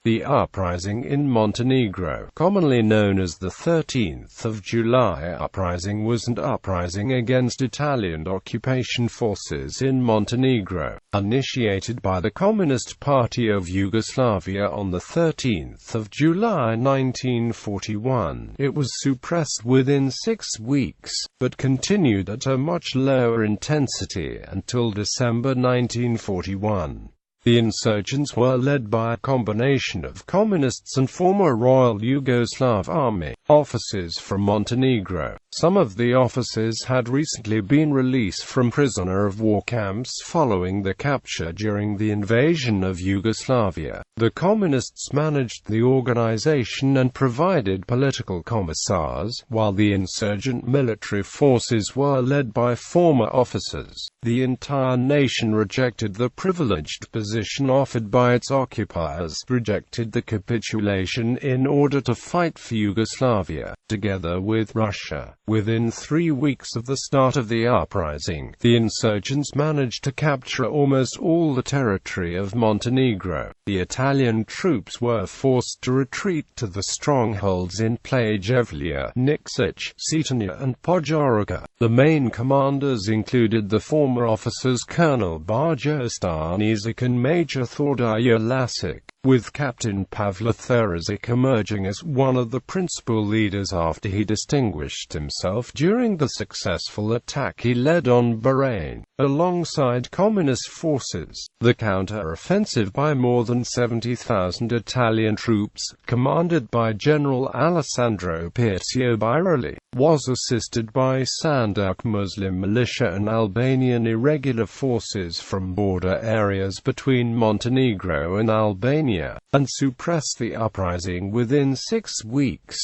The uprising in Montenegro, commonly known as the 13th of July Uprising, was an uprising against Italian occupation forces in Montenegro, initiated by the Communist Party of Yugoslavia on the 13th of July 1941. It was suppressed within 6 weeks, but continued at a much lower intensity until December 1941. The insurgents were led by a combination of communists and former Royal Yugoslav Army officers from Montenegro. Some of the officers had recently been released from prisoner of war camps following the capture during the invasion of Yugoslavia. The communists managed the organization and provided political commissars, while the insurgent military forces were led by former officers. The entire nation rejected the privileged position offered by its occupiers, rejected the capitulation in order to fight for Yugoslavia, together with Russia. Within 3 weeks of the start of the uprising, the insurgents managed to capture almost all the territory of Montenegro. The Italian troops were forced to retreat to the strongholds in Plejevlja, Nikšić, Cetinje and Podgorica. The main commanders included the former officers Colonel Bajo Stanišić and Major Thordija Lasić, with Captain Pavle Therazic emerging as one of the principal leaders after he distinguished himself during the successful attack he led on Bahrain, alongside communist forces. The counter-offensive by more than 70,000 Italian troops, commanded by General Alessandro Pietro, was assisted by Sanduk Muslim militia and Albanian irregular forces from border areas between Montenegro and Albania, and suppressed the uprising within 6 weeks.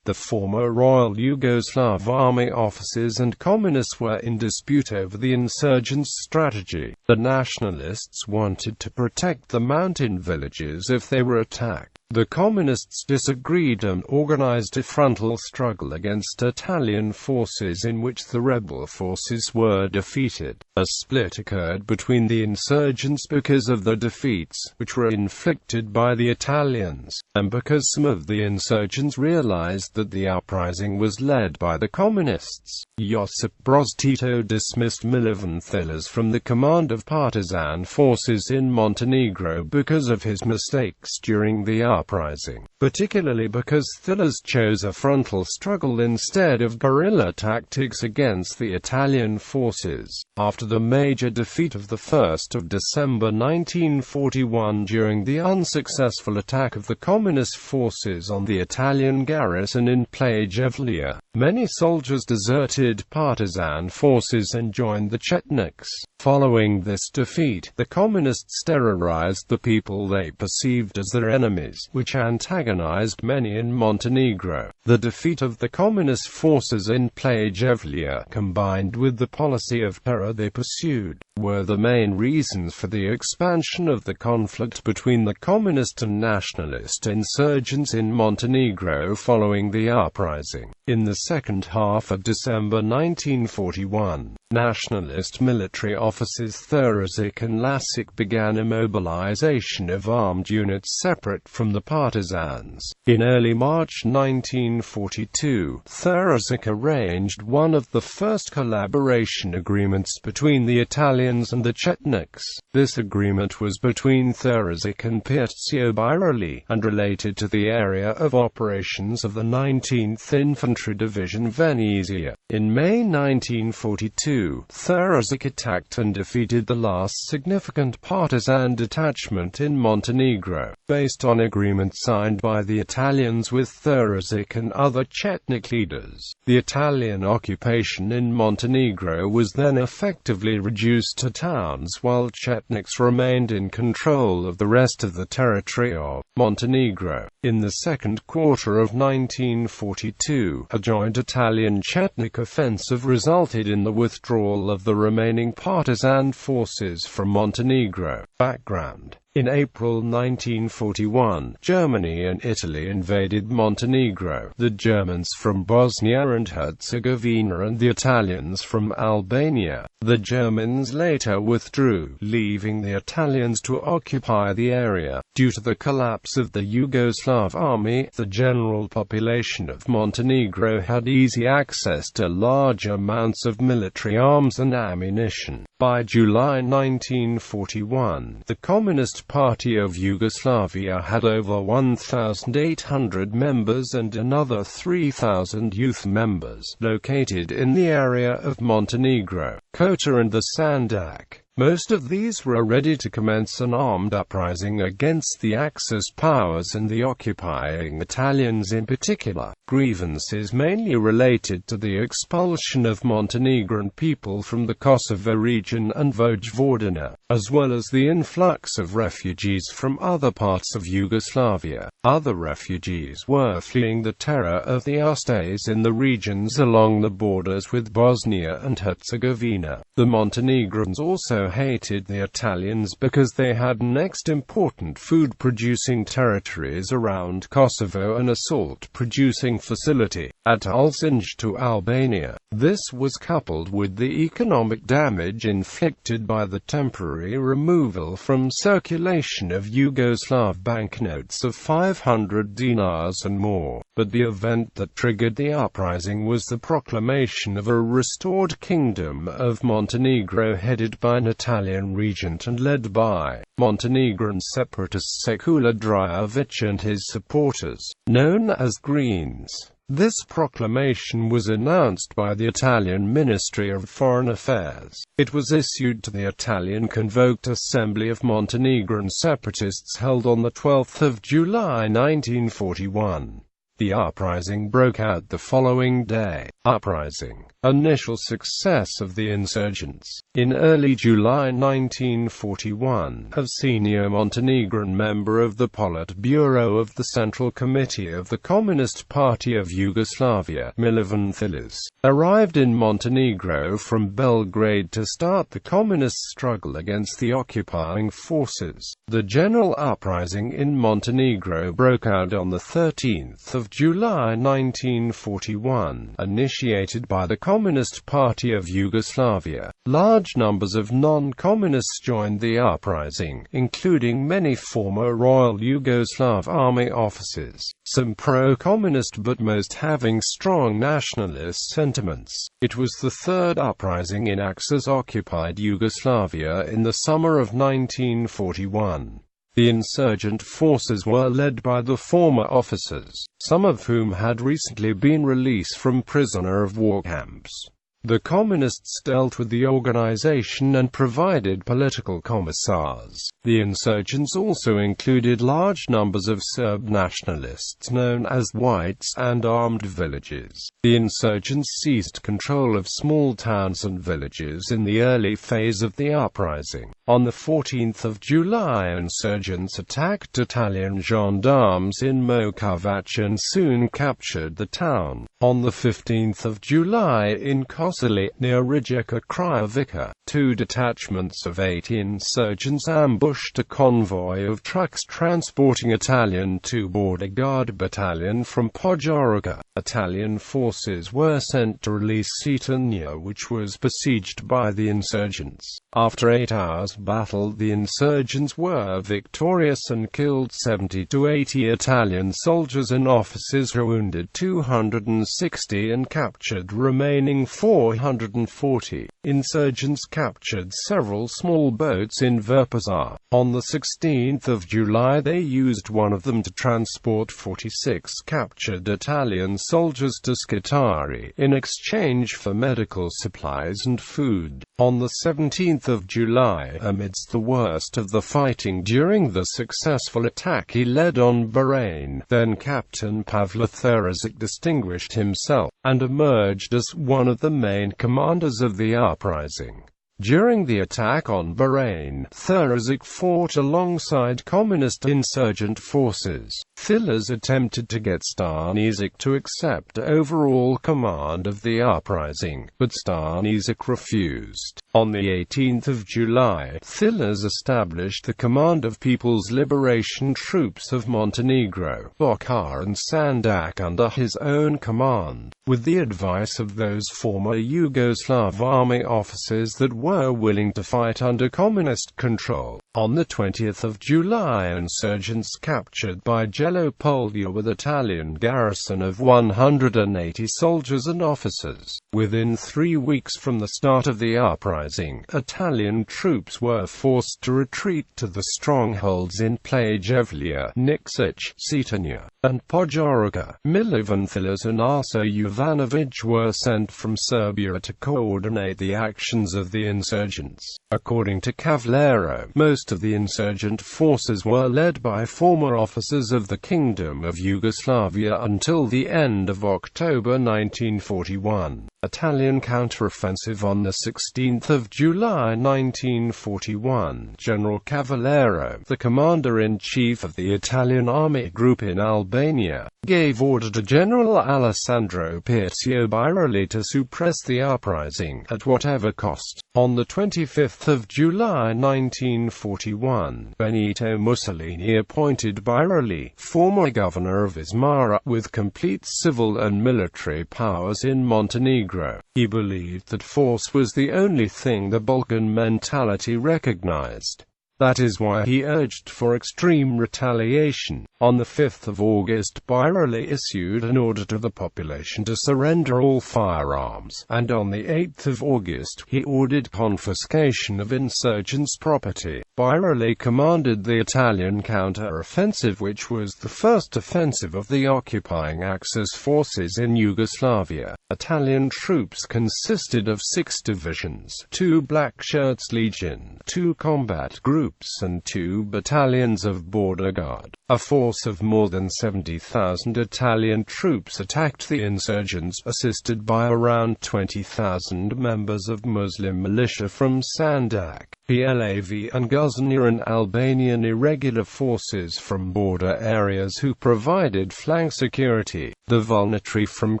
The former Royal Yugoslav Army officers and communists were in dispute over the insurgents' strategy. The Nationalists wanted to protect the mountain villages if they were attacked. The communists disagreed and organized a frontal struggle against Italian forces in which the rebel forces were defeated. A split occurred between the insurgents because of the defeats, which were inflicted by the Italians, and because some of the insurgents realized that the uprising was led by the communists. Josip Broz Tito dismissed Milovan Thilas from the command of partisan forces in Montenegro because of his mistakes during the uprising, particularly because Thilas chose a frontal struggle instead of guerrilla tactics against the Italian forces. After the major defeat of the 1st of December 1941 during the unsuccessful attack of the communist forces on the Italian garrison in Plejevlja, many soldiers deserted partisan forces and joined the Chetniks. Following this defeat, the communists terrorized the people they perceived as their enemies, which antagonized many in Montenegro. The defeat of the communist forces in Plejevlja, combined with the policy of terror they pursued, were the main reasons for the expansion of the conflict between the communist and nationalist insurgents in Montenegro following the uprising. In the second half of December 1941, nationalist military officers Therazic and Lasić began immobilization of armed units separate from the partisans. In early March 1942, Therazic arranged one of the first collaboration agreements between the Italians and the Chetniks. This agreement was between Therazic and Pietro Biroli, and related to the area of operations of the 19th Infantry Division Venezia. In May 1942, Therazic attacked and defeated the last significant partisan detachment in Montenegro, based on agreements signed by the Italians with Therazic and other Chetnik leaders. The Italian occupation in Montenegro was then effectively reduced to towns, while Chetniks remained in control of the rest of the territory of Montenegro. In the second quarter of 1942, a joint Italian-Chetnik offensive resulted in the withdrawal of the remaining partisan forces from Montenegro. Background: In April 1941, Germany and Italy invaded Montenegro, the Germans from Bosnia and Herzegovina and the Italians from Albania. The Germans later withdrew, leaving the Italians to occupy the area. Due to the collapse of the Yugoslav Army, the general population of Montenegro had easy access to large amounts of military arms and ammunition. By July 1941, the Communist Party of Yugoslavia had over 1,800 members and another 3,000 youth members, located in the area of Montenegro, Kota and the Sandak. Most of these were ready to commence an armed uprising against the Axis powers and the occupying Italians in particular. Grievances mainly related to the expulsion of Montenegrin people from the Kosovo region and Vojvodina, as well as the influx of refugees from other parts of Yugoslavia. Other refugees were fleeing the terror of the Ustases in the regions along the borders with Bosnia and Herzegovina. The Montenegrins also hated the Italians because they had next important food-producing territories around Kosovo and a salt-producing facility at Ulcinj to Albania. This was coupled with the economic damage inflicted by the temporary removal from circulation of Yugoslav banknotes of 500 dinars and more. But the event that triggered the uprising was the proclamation of a restored Kingdom of Montenegro headed by an Italian regent and led by Montenegrin separatist Sekula Drjovic and his supporters, known as Greens. This proclamation was announced by the Italian Ministry of Foreign Affairs. It was issued to the Italian Convoked Assembly of Montenegrin separatists held on the 12th of July 1941. The uprising broke out the following day. Uprising. Initial success of the insurgents. In early July 1941, a senior Montenegrin member of the Politburo of the Central Committee of the Communist Party of Yugoslavia, Milovan Thilis, arrived in Montenegro from Belgrade to start the communist struggle against the occupying forces. The general uprising in Montenegro broke out on the 13th of July 1941, initiated by the Communist Party of Yugoslavia. Large numbers of non-communists joined the uprising, including many former Royal Yugoslav Army officers, some pro-communist but most having strong nationalist sentiments. It was the third uprising in Axis-occupied Yugoslavia in the summer of 1941. The insurgent forces were led by the former officers, some of whom had recently been released from prisoner of war camps. The Communists dealt with the organization and provided political commissars. The insurgents also included large numbers of Serb nationalists known as whites and armed villages. The insurgents seized control of small towns and villages in the early phase of the uprising. On the 14th of July, insurgents attacked Italian gendarmes in Mokovac and soon captured the town. On the 15th of July in Kosili, near Rijeka Krajovica, 2 detachments of 8 insurgents ambushed a convoy of trucks transporting Italian 2 Border Guard battalion from Podgorica. Italian forces were sent to release Cetinje, which was besieged by the insurgents. After 8 hours battle, the insurgents were victorious and killed 70 to 80 Italian soldiers and officers, wounded 260 and captured remaining 440. Insurgents captured several small boats in Verpazar. On the 16th of July they used one of them to transport 46 captured Italian soldiers to Scutari, in exchange for medical supplies and food. On the 17th of July, amidst the worst of the fighting during the successful attack he led on Bahrain, then Captain Pavle Therazic distinguished himself, and emerged as one of the main commanders of the uprising. During the attack on Bahrain, Thurzik fought alongside communist insurgent forces. Thillers attempted to get Stanisic to accept overall command of the uprising, but Stanisic refused. On the 18th of July, Thillers established the Command of People's Liberation Troops of Montenegro, Pakko and Sandak under his own command, with the advice of those former Yugoslav army officers that were willing to fight under communist control. On the 20th of July, insurgents captured by Gelopolja with Italian garrison of 180 soldiers and officers. Within 3 weeks from the start of the uprising, Italian troops were forced to retreat to the strongholds in Plejevlja, Nikšić, Cetinje, and Podgorica. Milovan Thillers and Arso Jovanović were sent from Serbia to coordinate the actions of the insurgents. According to Cavallero, most of the insurgent forces were led by former officers of the Kingdom of Yugoslavia until the end of October 1941. Italian counteroffensive. On the 16th of July 1941, General Cavallero, the commander-in-chief of the Italian army group in Albania, gave order to General Alessandro Pircio Biroli to suppress the uprising at whatever cost. On the 25th of July 1941, Benito Mussolini appointed Biroli, former governor of Ismara, with complete civil and military powers in Montenegro. He believed that force was the only thing the Balkan mentality recognized. That is why he urged for extreme retaliation. On the 5th of August, Biroli issued an order to the population to surrender all firearms, and on the 8th of August, he ordered confiscation of insurgents' property. Biroli commanded the Italian counter-offensive, which was the first offensive of the occupying Axis forces in Yugoslavia. Italian troops consisted of 6 divisions, 2 Black Shirts Legion, 2 combat groups and 2 battalions of border guard. A force of more than 70,000 Italian troops attacked the insurgents, assisted by around 20,000 members of Muslim militia from Sandak, Plav and Guznia, and Albanian irregular forces from border areas who provided flank security. The voluntary from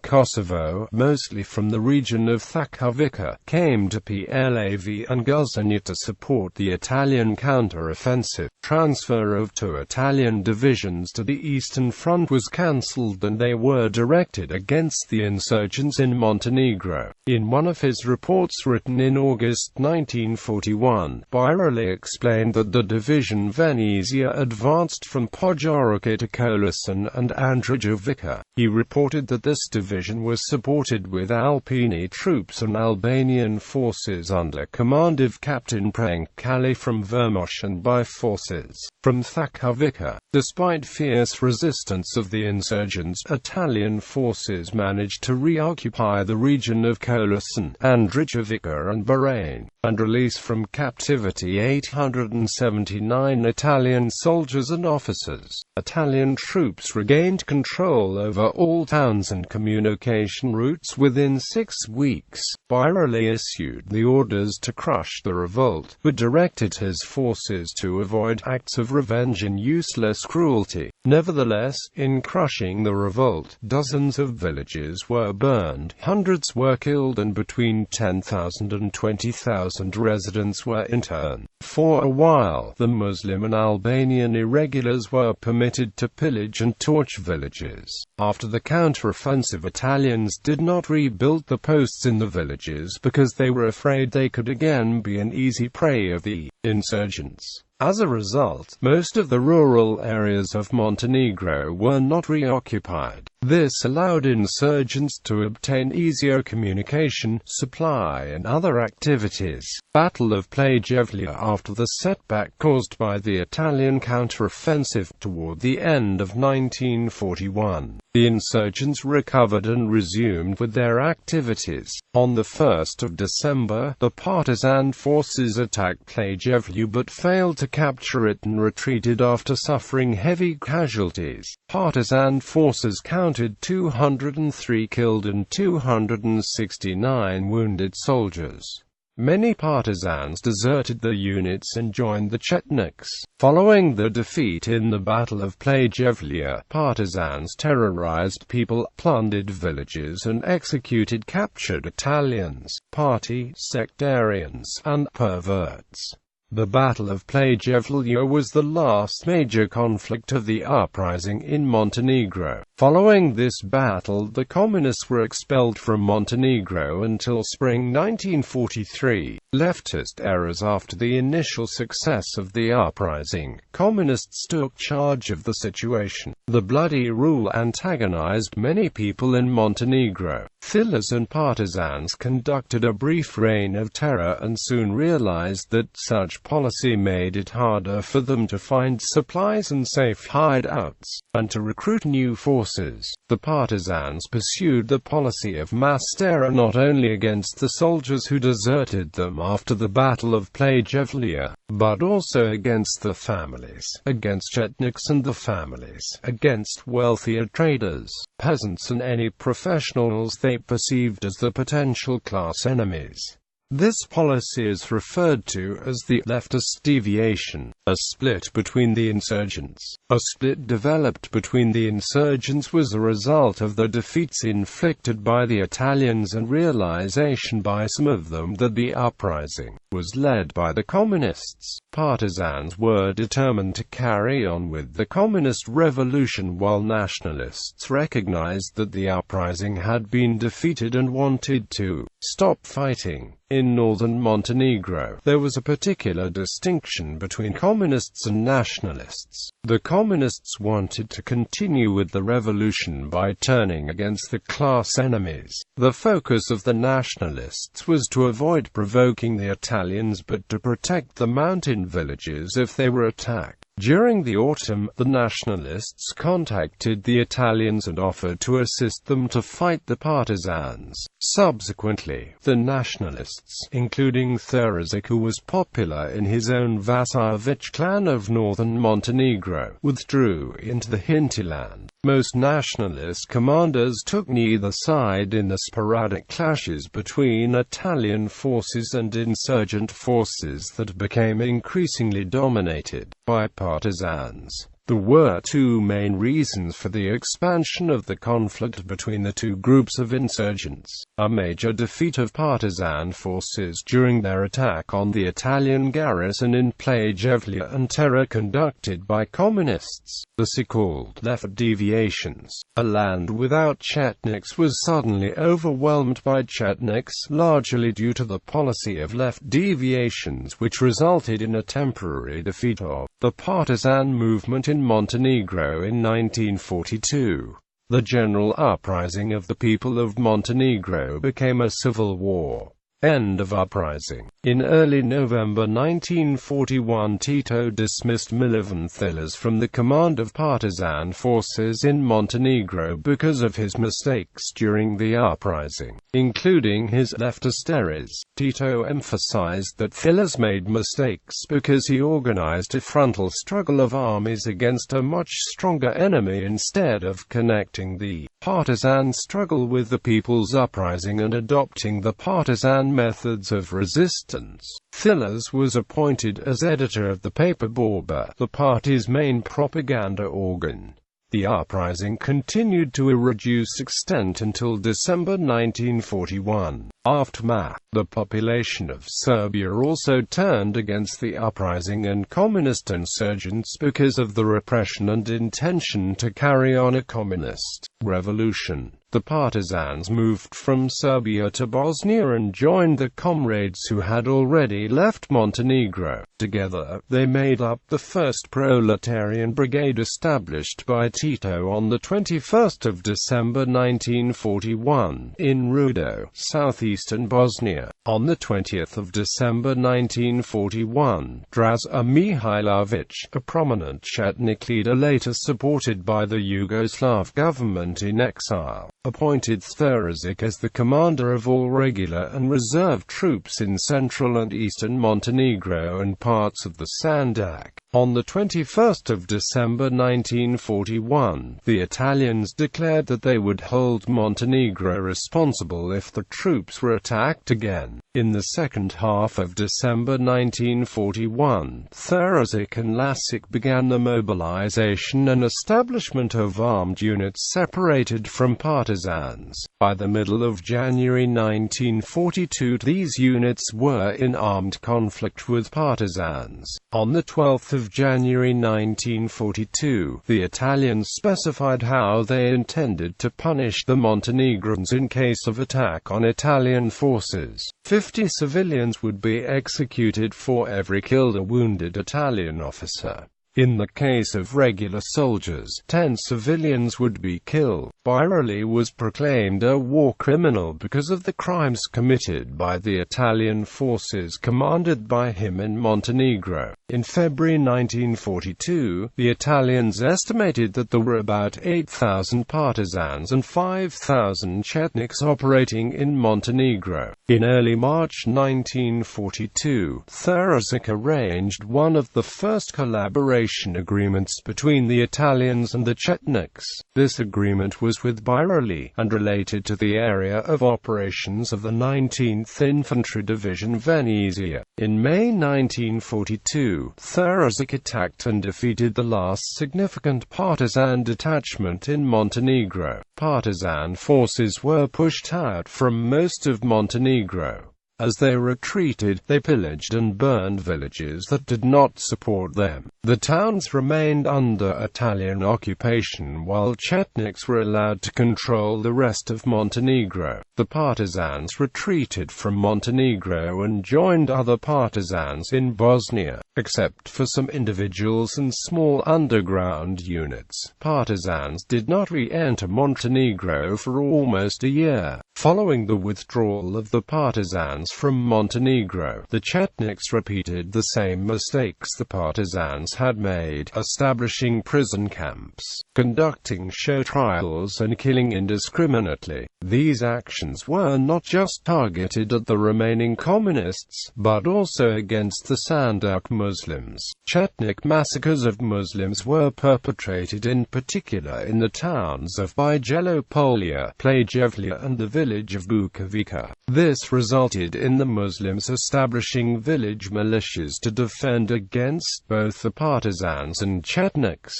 Kosovo, mostly from the region of Thakovica, came to Plav and Guznia to support the Italian counter-offensive. Transfer of 2 Italian divisions to the Eastern Front was cancelled and they were directed against the insurgents in Montenegro. In one of his reports written in August 1941, Biroli explained that the division Venezia advanced from Podgorica to Kolasin and Andrijovica. He reported that this division was supported with Alpini troops and Albanian forces under command of Captain Prank Kali from Vermosh and by forces from Thakovica. Despite fierce resistance of the insurgents, Italian forces managed to reoccupy the region of Kolasin, Andrijovica and Bahrain, and release from captivity 879 Italian soldiers and officers. Italian troops regained control over all towns and communication routes within 6 weeks. Biroli issued the orders to crush the revolt, but directed his forces to avoid acts of revenge and useless cruelty. Nevertheless, in crushing the revolt, dozens of villages were burned, hundreds were killed, and between 10,000 and 20,000 residents were interned. For a while, the Muslim and Albanian irregulars were permitted to pillage and torch villages. After the counter-offensive, Italians did not rebuild the posts in the villages because they were afraid they could again be an easy prey of the insurgents. As a result, most of the rural areas of Montenegro were not reoccupied. This allowed insurgents to obtain easier communication, supply and other activities. Battle of Plejevlja. After the setback caused by the Italian counter-offensive toward the end of 1941, the insurgents recovered and resumed with their activities. On the 1st of December, the partisan forces attacked Plejevlja but failed to capture it and retreated after suffering heavy casualties. Partisan forces counted 203 killed and 269 wounded soldiers. Many partisans deserted the units and joined the Chetniks. Following the defeat in the Battle of Plejevlja, partisans terrorized people, plundered villages and executed captured Italians, party sectarians, and perverts. The Battle of Plejevlja was the last major conflict of the uprising in Montenegro. Following this battle, the Communists were expelled from Montenegro until spring 1943. Leftist eras. After the initial success of the uprising, Communists took charge of the situation. The bloody rule antagonized many people in Montenegro. Fillers and partisans conducted a brief reign of terror and soon realized that such policy made it harder for them to find supplies and safe hideouts, and to recruit new forces. The partisans pursued the policy of mass terror not only against the soldiers who deserted them after the Battle of Plejevlja, but also against the families, against Chetniks and the families, against wealthier traders, peasants and any professionals they perceived as the potential class enemies. This policy is referred to as the Leftist Deviation. A split between the insurgents. A split developed between the insurgents was a result of the defeats inflicted by the Italians and realization by some of them that the uprising was led by the Communists. Partisans were determined to carry on with the Communist revolution, while Nationalists recognized that the uprising had been defeated and wanted to stop fighting. In northern Montenegro, there was a particular distinction between Communists and Nationalists. The Communists wanted to continue with the revolution by turning against the class enemies. The focus of the Nationalists was to avoid provoking the Italians but to protect the mountain villages if they were attacked. During the autumn, the Nationalists contacted the Italians and offered to assist them to fight the partisans. Subsequently, the Nationalists, including Thurzic, who was popular in his own Vasovic clan of northern Montenegro, withdrew into the hinterland. Most nationalist commanders took neither side in the sporadic clashes between Italian forces and insurgent forces that became increasingly dominated by partisans. There were two main reasons for the expansion of the conflict between the two groups of insurgents: a major defeat of partisan forces during their attack on the Italian garrison in Plejevlja, and terror conducted by Communists. The so-called left deviations. A land without Chetniks was suddenly overwhelmed by Chetniks, largely due to the policy of left deviations, which resulted in a temporary defeat of the partisan movement in Montenegro in 1942. The general uprising of the people of Montenegro became a civil war. End of uprising. In early November 1941, Tito dismissed Milovan Thilas from the command of partisan forces in Montenegro because of his mistakes during the uprising, including his leftist errors. Tito emphasized that Thilas made mistakes because he organized a frontal struggle of armies against a much stronger enemy instead of connecting the partisan struggle with the people's uprising and adopting the partisan methods of resistance. Thilas was appointed as editor of the paper Borba, the party's main propaganda organ. The uprising continued to a reduced extent until December 1941. Aftermath. The population of Serbia also turned against the uprising and communist insurgents because of the repression and intention to carry on a communist revolution. The partisans moved from Serbia to Bosnia and joined the comrades who had already left Montenegro. Together, they made up the first proletarian brigade established by Tito on the 21st of December 1941 in Rudo, southeastern Bosnia. On the 20th of December 1941, Draza Mihailovic, a prominent Chetnik leader later supported by the Yugoslav government in exile, appointed Thurzic as the commander of all regular and reserve troops in central and eastern Montenegro and parts of the Sandak. On the 21st of December 1941, the Italians declared that they would hold Montenegro responsible if the troops were attacked again. Rebellion. In the second half of December 1941, Thurzic and Lasic began the mobilization and establishment of armed units separated from partisans. By the middle of January 1942, these units were in armed conflict with partisans. On the 12th of January 1942, the Italians specified how they intended to punish the Montenegrins in case of attack on Italian forces. 50 civilians would be executed for every killed or wounded Italian officer. In the case of regular soldiers, 10 civilians would be killed. Bairoli was proclaimed a war criminal because of the crimes committed by the Italian forces commanded by him in Montenegro. In February 1942, the Italians estimated that there were about 8,000 partisans and 5,000 Chetniks operating in Montenegro. In early March 1942, Thurzic arranged one of the first collaboration agreements between the Italians and the Chetniks. This agreement was with Bairoli, and related to the area of operations of the 19th Infantry Division Venezia. In May 1942, Thurzic attacked and defeated the last significant partisan detachment in Montenegro. Partisan forces were pushed out from most of Montenegro. As they retreated, they pillaged and burned villages that did not support them. The towns remained under Italian occupation while Chetniks were allowed to control the rest of Montenegro. The partisans retreated from Montenegro and joined other partisans in Bosnia. Except for some individuals and small underground units, partisans did not re-enter Montenegro for almost a year. Following the withdrawal of the partisans from Montenegro, the Chetniks repeated the same mistakes the partisans had made, establishing prison camps, conducting show trials and killing indiscriminately. These actions were not just targeted at the remaining communists, but also against the Sandak Muslims. Chetnik massacres of Muslims were perpetrated in particular in the towns of Bijelopolia, Plejevlja and the village of Bukovica. This resulted in the Muslims establishing village militias to defend against both the partisans and Chetniks.